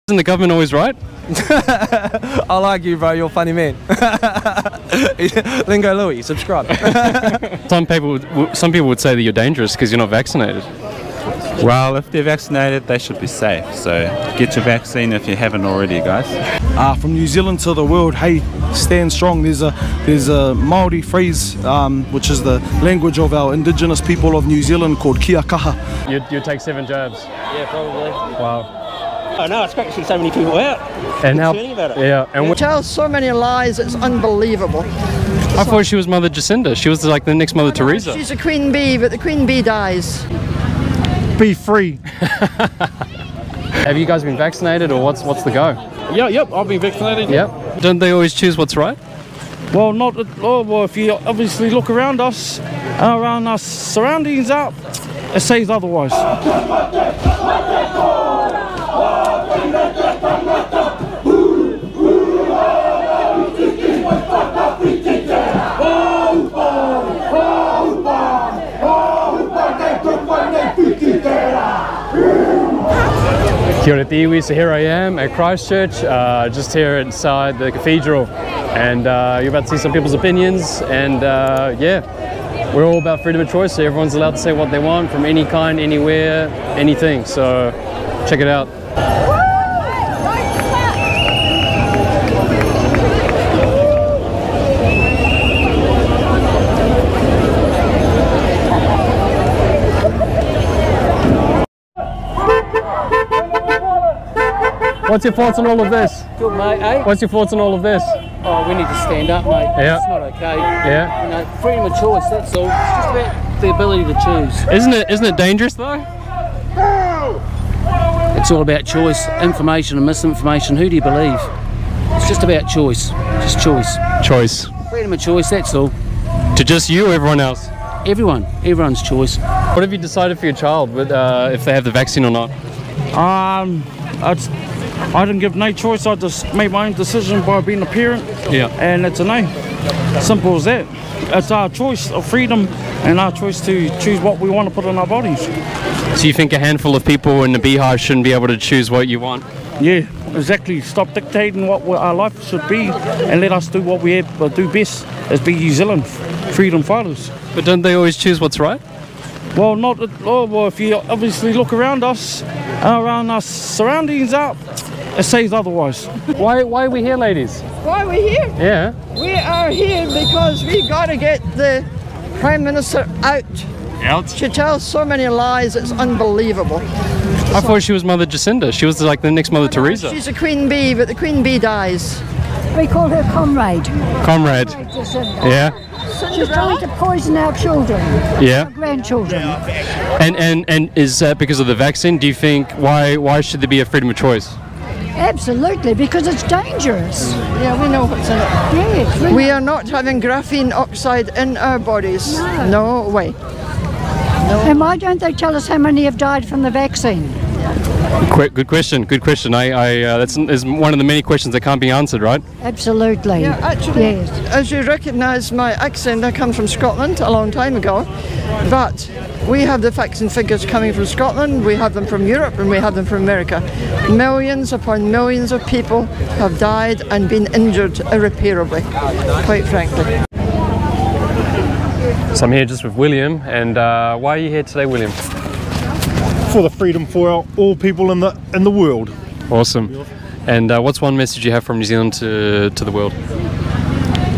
Isn't the government always right? I like you, bro. You're a funny man. Lingo Louie, subscribe. Some people would say that you're dangerous because you're not vaccinated. Well, if they're vaccinated, they should be safe. So get your vaccine if you haven't already, guys. From New Zealand to the world, hey, stand strong. There's a Maori phrase, which is the language of our indigenous people of New Zealand, called kia kaha. You'd take 7 jabs. Yeah, probably. Wow. I know, it's actually so many people out. And how? About it. Yeah. And She tells so many lies, it's unbelievable. I thought she was Mother Jacinda. She was like the next Mother Teresa. She's a queen bee, but the queen bee dies. Be free. Have you guys been vaccinated, or what's the go? Yep, I've been vaccinated. Yep. Don't they always choose what's right? Well, not at all. Well, if you obviously look around us, around our surroundings up, it says otherwise. Kia ora tiwi, so here I am at Christchurch, just here inside the cathedral, and you're about to see some people's opinions, and yeah, we're all about freedom of choice, so everyone's allowed to say what they want from any kind, anywhere, anything, so check it out. What's your thoughts on all of this? Good, mate, eh? What's your thoughts on all of this? Oh, we need to stand up, mate. Yeah. It's not okay. Yeah. You know, freedom of choice, that's all. It's just about the ability to choose. Isn't it dangerous though? It's all about choice, information and misinformation. Who do you believe? It's just about choice. Just choice. Choice. Freedom of choice, that's all. To just you or everyone else? Everyone's choice. What have you decided for your child with, if they have the vaccine or not? I didn't give no choice. I just made my own decision by being a parent. Yeah. And it's a no. Simple as that. It's our choice of freedom and our choice to choose what we want to put in our bodies. So you think a handful of people in the beehive shouldn't be able to choose what you want? Yeah, exactly. Stop dictating what our life should be and let us do what we do best, as be New Zealand freedom fighters. But don't they always choose what's right? Well, not at all. Well, if you obviously look around us, around our surroundings up, it says otherwise. Why are we here, ladies? Why are we here? Yeah. We are here because we got to get the Prime Minister out. Out? She tells so many lies, it's unbelievable. I thought she was Mother Jacinda. She was like the next Mother Teresa. She's a queen bee, but the queen bee dies. We call her Comrade. Comrade. Yeah. She's trying to poison our children. Yeah. Our grandchildren. And is that because of the vaccine? Do you think why should there be a freedom of choice? Absolutely, because it's dangerous. Yeah, we know what's in it. Yes. We are not having graphene oxide in our bodies. No way. No. And why don't they tell us how many have died from the vaccine? Good question. Good question. That's one of the many questions that can't be answered, right? Absolutely. Yeah, actually, yes. As you recognise my accent, I come from Scotland a long time ago, but we have the facts and figures coming from Scotland, we have them from Europe, and we have them from America. Millions upon millions of people have died and been injured irreparably, quite frankly. So I'm here just with William, and why are you here today, William? For the freedom for all people in the world. Awesome. And what's one message you have from New Zealand to the world?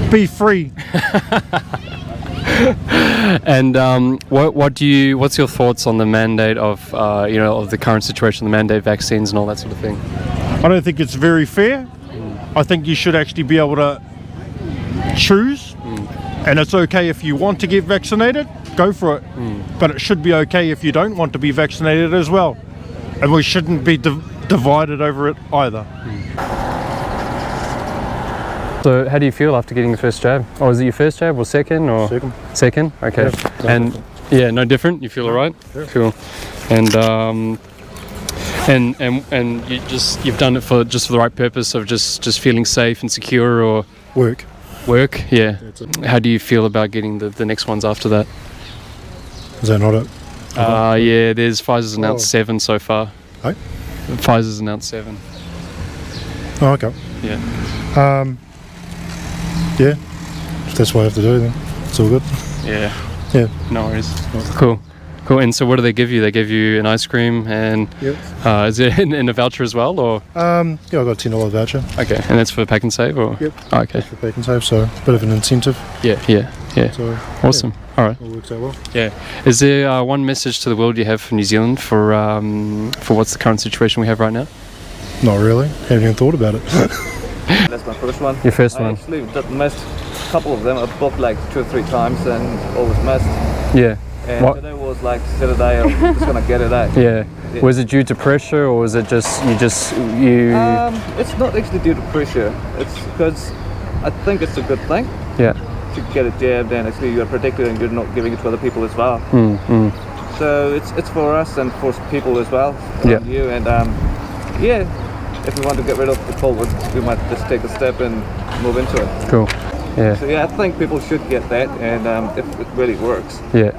Be free. And what's your thoughts on the mandate of of the current situation, the mandate vaccines and all that sort of thing? I don't think it's very fair. I think you should actually be able to choose, and it's okay if you want to get vaccinated, go for it. But it should be okay if you don't want to be vaccinated as well, and we shouldn't be divided over it either. So how do you feel after getting the first jab? Or was it your first jab or second? Or second? Okay. Yeah, and yeah, no different. You feel alright? Yeah. Cool. And you've done it for the right purpose of just feeling safe and secure, or Work. Yeah. How do you feel about getting the next ones after that? Is that not it? Yeah, Pfizer's announced 7 so far. Hey? Pfizer's announced 7. Oh, okay. Yeah. Yeah. If that's what I have to do, then it's all good. Yeah. Yeah. No worries. Cool. Cool. And so what do they give you? They give you an ice cream and Yep. Is it in a voucher as well, or? Yeah, I got a $10 voucher. Okay, and that's for Pack and Save, or? Yep. Oh, okay. For Pack and Save, so a bit of an incentive. Yeah. So, Awesome. Yeah, All right. all works out well. Yeah. Is there one message to the world you have for New Zealand for what's the current situation we have right now? Not really. Haven't even thought about it. That's my first one. Your first I one? actually missed a couple of them. I booked like 2 or 3 times and always missed. Yeah. And What? today was like Saturday, I'm just gonna get it out. Yeah. Was it due to pressure, or was it just you? It's not actually due to pressure. It's because I think it's a good thing Yeah. to get it jabbed, and actually you're protected and you're not giving it to other people as well. So it's for us and for people as well. Yeah. You and yeah. If we want to get rid of the COVID, we might just take a step and move into it. Cool. Yeah. So yeah, I think people should get that, and if it really works. Yeah.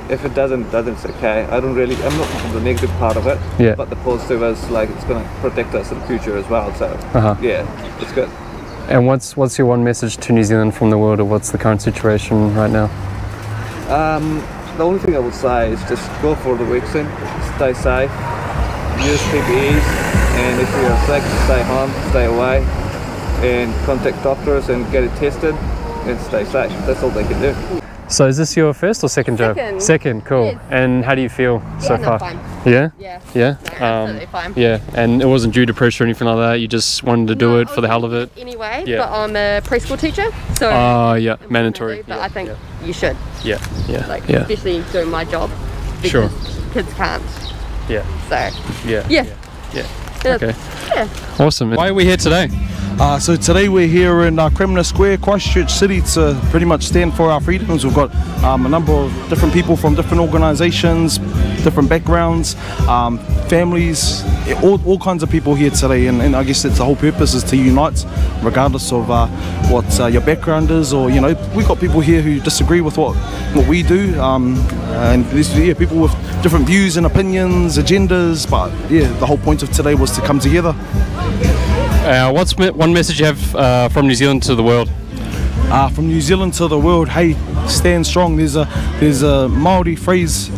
If it doesn't, it's okay. I'm not the negative part of it. Yeah. But the positive is like it's gonna protect us in the future as well. So yeah, it's good. And what's your one message to New Zealand from the world, or what's the current situation right now? The only thing I would say is just go for the vaccine, stay safe, use PPEs, and if you're sick, stay home, stay away, and contact doctors and get it tested, and stay safe. That's all they can do. So is this your first or second job? Second, cool. Yes. And how do you feel so far? Fine. Yeah? Yeah. Yeah? No, absolutely fine. Yeah, and it wasn't due to pressure or anything like that, you just wanted to do it for the hell of it? Anyway, Yeah. but I'm a preschool teacher, so Oh, yeah, mandatory. but I think you should. Yeah, Like, yeah. especially doing my job, because Sure. kids can't. Yeah. So Yeah. yeah. Okay. Yeah. Awesome. Why are we here today? So today we're here in Kremna Square, Christchurch City, to pretty much stand for our freedoms. We've got a number of different people from different organisations, different backgrounds, families, all kinds of people here today, and I guess that's the whole purpose, is to unite regardless of what your background is, or we've got people here who disagree with what we do, and there's people with different views and opinions, agendas, but the whole point of today was to come together. What's one message you have from New Zealand to the world? From New Zealand to the world, hey, stand strong. There's a Maori phrase,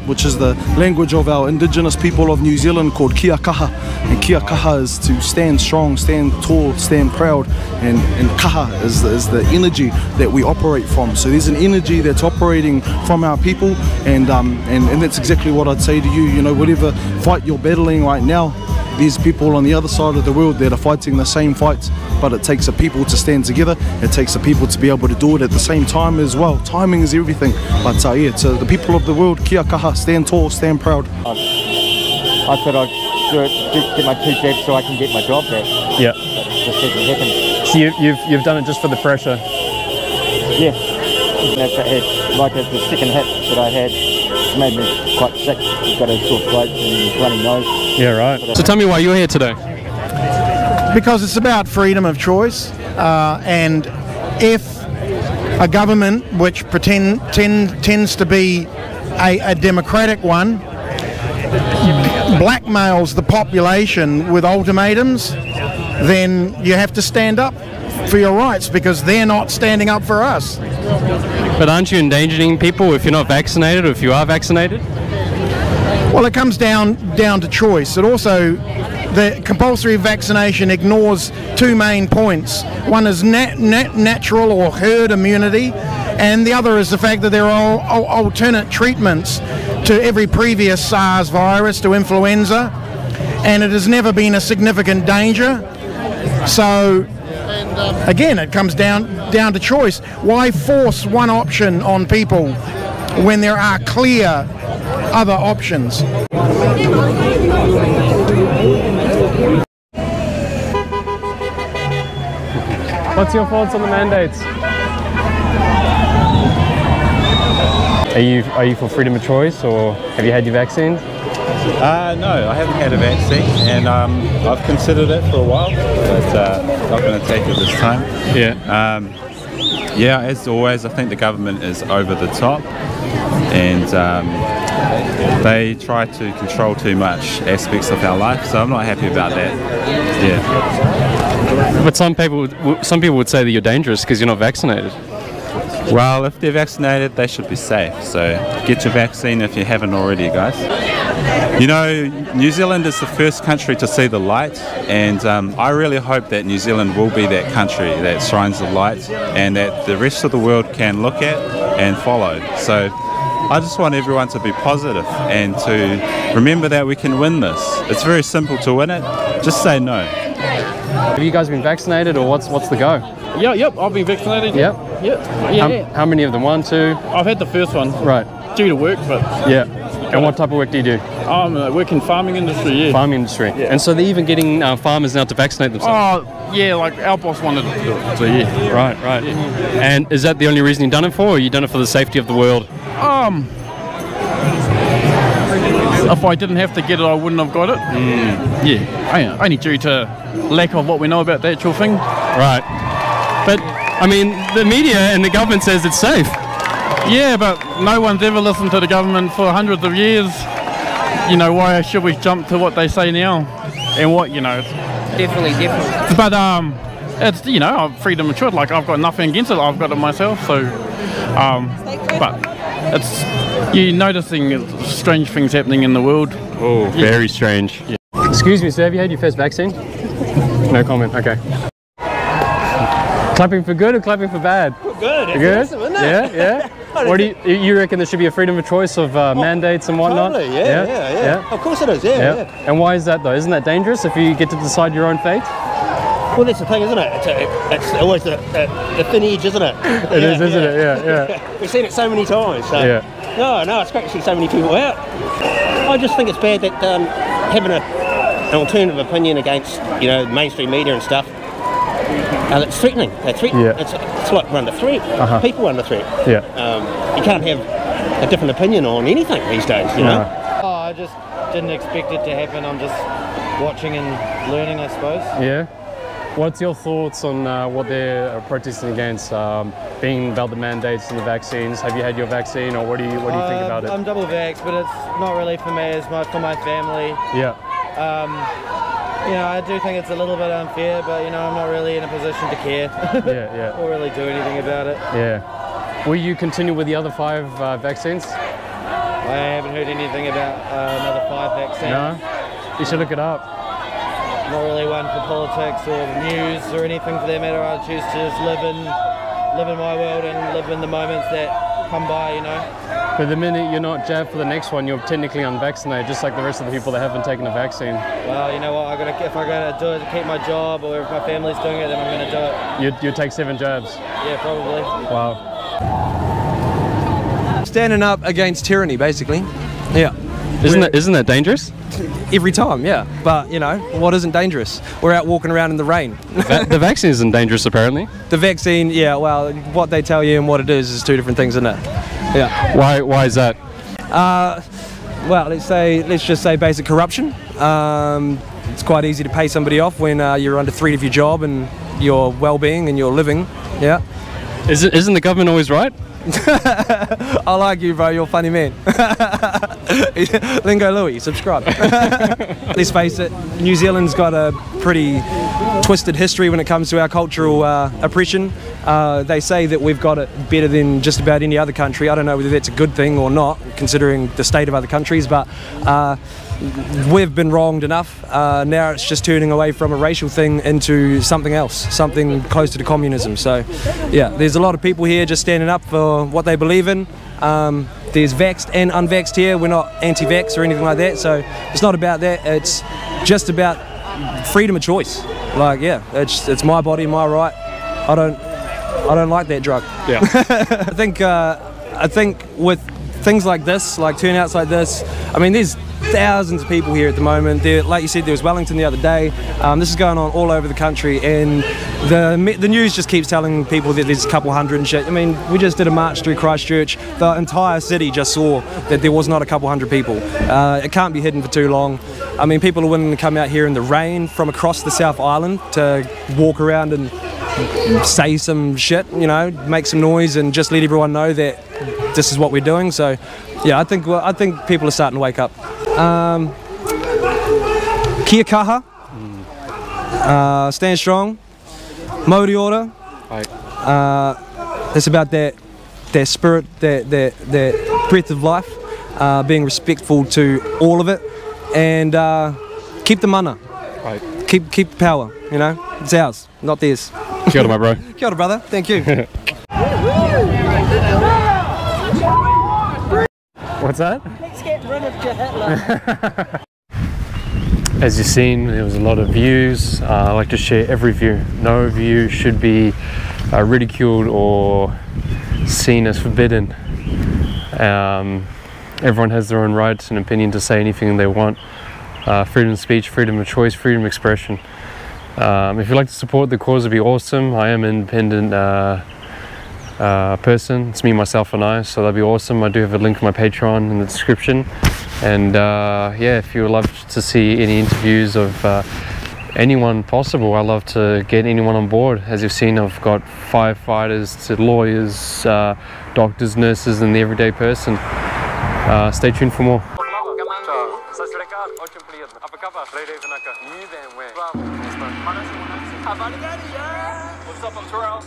which is the language of our indigenous people of New Zealand, called kia kaha, and kia kaha is to stand strong, stand tall, stand proud, and kaha is the energy that we operate from. So there's an energy that's operating from our people, and that's exactly what I'd say to you. Whatever fight you're battling right now, there's people on the other side of the world that are fighting the same fights, but it takes a people to stand together. It takes a people to be able to do it at the same time as well. Timing is everything. But to the people of the world, kia kaha, stand tall, stand proud. I thought I'd do it, get my 2 jabs so I can get my job back. Yeah. It just hasn't happened. So you've done it just for the pressure? Yeah. That's the second hit that I had made me quite sick. I've got a sore throat and runny nose. Yeah, right. So tell me why you're here today. Because it's about freedom of choice, and if a government which tends to be a democratic one blackmails the population with ultimatums, then you have to stand up for your rights, because they're not standing up for us. But aren't you endangering people if you're not vaccinated, or if you are vaccinated? Well, it comes down to choice. It also, the compulsory vaccination ignores 2 main points. One is natural or herd immunity, and the other is the fact that there are alternate treatments to every previous SARS virus, to influenza, and it has never been a significant danger. So again, it comes down to choice. Why force one option on people when there are clear other options? What's your thoughts on the mandates? Are you for freedom of choice, or have you had your vaccine? No, I haven't had a vaccine, and I've considered it for a while, but not going to take it this time. Yeah, as always, I think the government is over the top, and they try to control too much aspects of our life, so I'm not happy about that. Yeah. But some people would say that you're dangerous because you're not vaccinated. Well, if they're vaccinated, they should be safe. So get your vaccine if you haven't already, guys. You know, New Zealand is the first country to see the light, and I really hope that New Zealand will be that country that shines the light and that the rest of the world can look at and follow. So I just want everyone to be positive and to remember that we can win this. It's very simple to win it. Just say no. Have you guys been vaccinated, or what's the go? Yeah, yep, I've been vaccinated. Yep. Yeah. How many of them? 1, 2? I've had the first one. Right. Due to work, but... Yeah. And what type of work do you do? I work in farming industry, yeah. Farming industry. Yeah. And so they're even getting farmers now to vaccinate themselves? Oh, yeah, like our boss wanted to do it, so yeah. Right. Yeah. And is that the only reason you've done it for, or you done it for the safety of the world? If I didn't have to get it, I wouldn't have got it. Yeah, only due to lack of what we know about the actual thing. Right. But, I mean, the media and the government says it's safe. Yeah, but no one's ever listened to the government for hundreds of years. You know, why should we jump to what they say now? And what, you know. Definitely. But, it's, you know, freedom of choice. Like, I've got nothing against it. I've got it myself, so... but it's... You're noticing strange things happening in the world. Oh, very strange. Yeah. Excuse me, sir, have you had your first vaccine? No comment, okay. Clapping for good or clapping for bad? Good. Good? Awesome, isn't it? Yeah. What do you reckon there should be a freedom of choice of mandates and whatnot? Totally, yeah. Of course it is, yeah. And why is that though? Isn't that dangerous if you get to decide your own fate? Well, that's the thing, isn't it? It's always the thin edge, isn't it? It is, isn't it? Yeah. We've seen it so many times. So. Yeah. No, it's great to see so many people out. I just think it's bad that having an alternative opinion against, you know, mainstream media and stuff, it's threatening. Yeah. It's like we're under threat. People are under threat. Yeah. You can't have a different opinion on anything these days, you know? Oh, I just didn't expect it to happen. I'm just watching and learning, I suppose. Yeah. What's your thoughts on what they're protesting against, being about the mandates and the vaccines? Have you had your vaccine, or what do you think about it? I'm double vaxxed, but it's not really for me. It's for my family. Yeah. You know, I do think it's a little bit unfair, but you know, I'm not really in a position to care. Yeah. Or really do anything about it. Yeah. Will you continue with the other 5 vaccines? I haven't heard anything about another 5 vaccines. No. You should look it up. Not really one for politics or news or anything for that matter. I choose to just live in my world and live in the moments that come by, you know. But the minute you're not jabbed for the next one, you're technically unvaccinated, just like the rest of the people that haven't taken a vaccine. Well, you know what? If I gotta do it to keep my job, or if my family's doing it, then I'm gonna do it. You'd take 7 jabs. Yeah, probably. Wow. Standing up against tyranny, basically. Yeah. Isn't that dangerous? Every time, yeah. But, you know, what isn't dangerous? We're out walking around in the rain. The vaccine isn't dangerous, apparently. The vaccine, yeah, well, what they tell you and what it is 2 different things, isn't it? Yeah. Why is that? Well, let's just say basic corruption. It's quite easy to pay somebody off when you're under threat of your job and your well-being and your living, yeah. Isn't the government always right? I like you, bro. You're a funny man. Lingo Louis, subscribe. Let's face it, New Zealand's got a pretty twisted history when it comes to our cultural oppression. They say that we've got it better than just about any other country. I don't know whether that's a good thing or not, considering the state of other countries, but we've been wronged enough. Now it's just turning away from a racial thing into something else, something closer to communism. So, yeah, there's a lot of people here just standing up for what they believe in. There's vaxxed and unvaxxed here. We're not anti-vax or anything like that. So it's not about that. It's just about freedom of choice. Like, yeah, it's my body, my right. I don't like that drug. Yeah. I think with things like this, like turnouts like this, I mean, there's thousands of people here at the moment. Like you said, there was Wellington the other day. This is going on all over the country, and the news just keeps telling people that there's a couple hundred and shit. I mean, we just did a march through Christchurch. The entire city just saw that there was not a couple hundred people. It can't be hidden for too long. I mean, people are willing to come out here in the rain from across the South Island to walk around and say some shit, you know, make some noise and just let everyone know that this is what we're doing. So yeah, I think people are starting to wake up. Kia kaha. stand strong. Mauri ora. It's about that spirit, that breath of life, being respectful to all of it, and keep the mana. Keep the power. You know, it's ours, not theirs. Kia ora, my bro. Kia ora, brother. Thank you. What's that? Let's get rid of Hitler. As you've seen, there was a lot of views. I like to share every view. No view should be ridiculed or seen as forbidden. Everyone has their own rights and opinion to say anything they want. Freedom of speech, freedom of choice, freedom of expression. If you'd like to support the cause, it'd be awesome. I am an independent person. It's me, myself and I, so that'd be awesome. I do have a link to my Patreon in the description. And yeah, if you would love to see any interviews of anyone possible, I'd love to get anyone on board. As you've seen, I've got firefighters to lawyers, doctors, nurses, and the everyday person. Stay tuned for more. What's up, I'm Terrell.